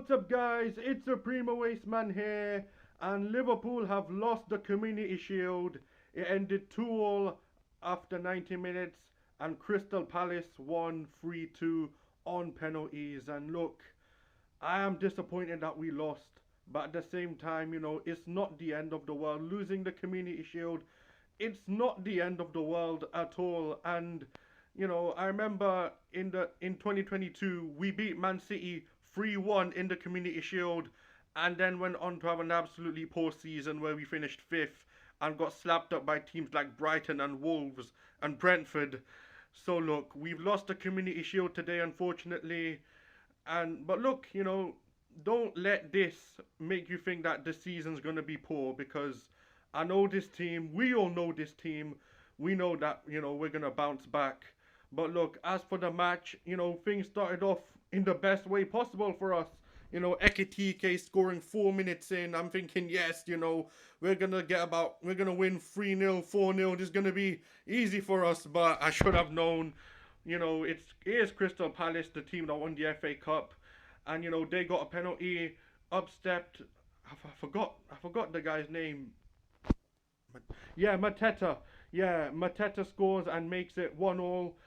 What's up, guys? It's the Primo Waste Man here, and Liverpool have lost the Community Shield. It ended 2-all after 90 minutes, and Crystal Palace won 3-2 on penalties. And look, I am disappointed that we lost, but at the same time, it's not the end of the world. Losing the Community Shield, it's not the end of the world at all. And I remember in 2022 we beat Man City 3-1 in the Community Shield, and then went on to have an absolutely poor season where we finished fifth and got slapped up by teams like Brighton and Wolves and Brentford. So look, we've lost the Community Shield today, unfortunately. But look, don't let this make you think that the season's gonna be poor, because I know this team. We all know this team. We know that we're gonna bounce back. But look, as for the match, things started off in the best way possible for us. Ekitike scoring 4 minutes in. I'm thinking, yes, we're gonna win 3-0, 4-0. This is gonna be easy for us. But I should have known. It is Crystal Palace, the team that won the FA Cup, and they got a penalty, upstepped. I forgot the guy's name. Yeah, Mateta. Yeah, Mateta scores and makes it 1-all.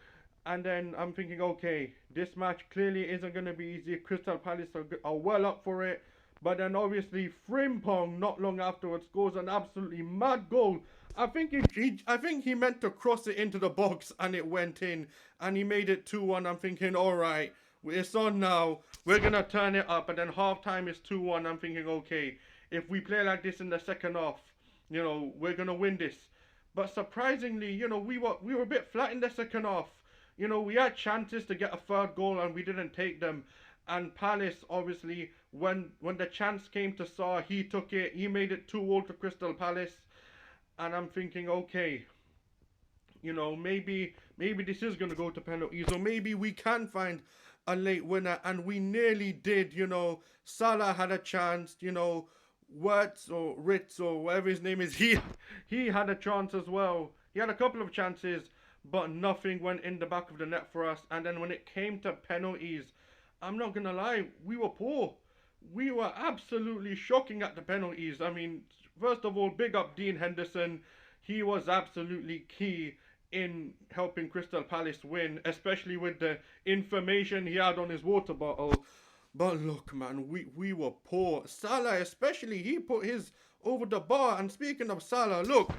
And then I'm thinking, okay, this match clearly isn't going to be easy. Crystal Palace are well up for it. But then obviously Frimpong, not long afterwards, scores an absolutely mad goal. I think he meant to cross it into the box and it went in. And he made it 2-1. I'm thinking, all right, it's on now. We're going to turn it up. And then half-time is 2-1. I'm thinking, okay, if we play like this in the second half, we're going to win this. But surprisingly, we were a bit flat in the second half. We had chances to get a third goal and we didn't take them. And Palace, obviously, when the chance came to Saar, he took it. He made it 2-all to Crystal Palace. And I'm thinking, okay, maybe this is going to go to penalties. Or maybe we can find a late winner. And we nearly did, Salah had a chance, Wirtz or Ritz or whatever his name is. He had a chance as well. He had a couple of chances, but nothing went in the back of the net for us. And then when it came to penalties, I'm not going to lie, we were poor. We were absolutely shocking at the penalties. I mean, first of all, big up Dean Henderson. He was absolutely key in helping Crystal Palace win, especially with the information he had on his water bottle. But look, man, we were poor. Salah especially, he put his over the bar. And speaking of Salah, look,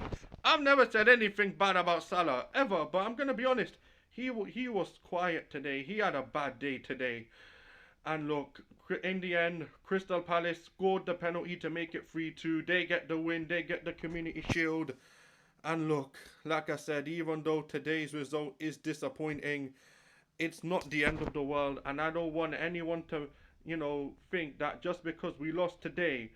I've never said anything bad about Salah, ever. But I'm going to be honest, he was quiet today. He had a bad day today. And look, in the end, Crystal Palace scored the penalty to make it 3-2. They get the win. They get the Community Shield. And look, like I said, even though today's result is disappointing, it's not the end of the world. And I don't want anyone to, think that just because we lost today,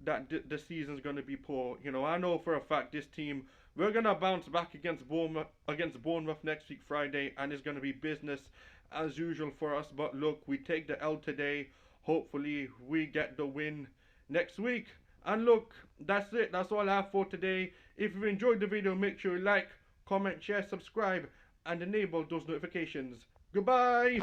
that the season's going to be poor. I know for a fact this team, we're going to bounce back against Bournemouth next week Friday, and it's going to be business as usual for us. But look, we take the L today. Hopefully we get the win next week. And look, that's it. That's all I have for today. If you enjoyed the video, make sure you like, comment, share, subscribe, and enable those notifications. Goodbye.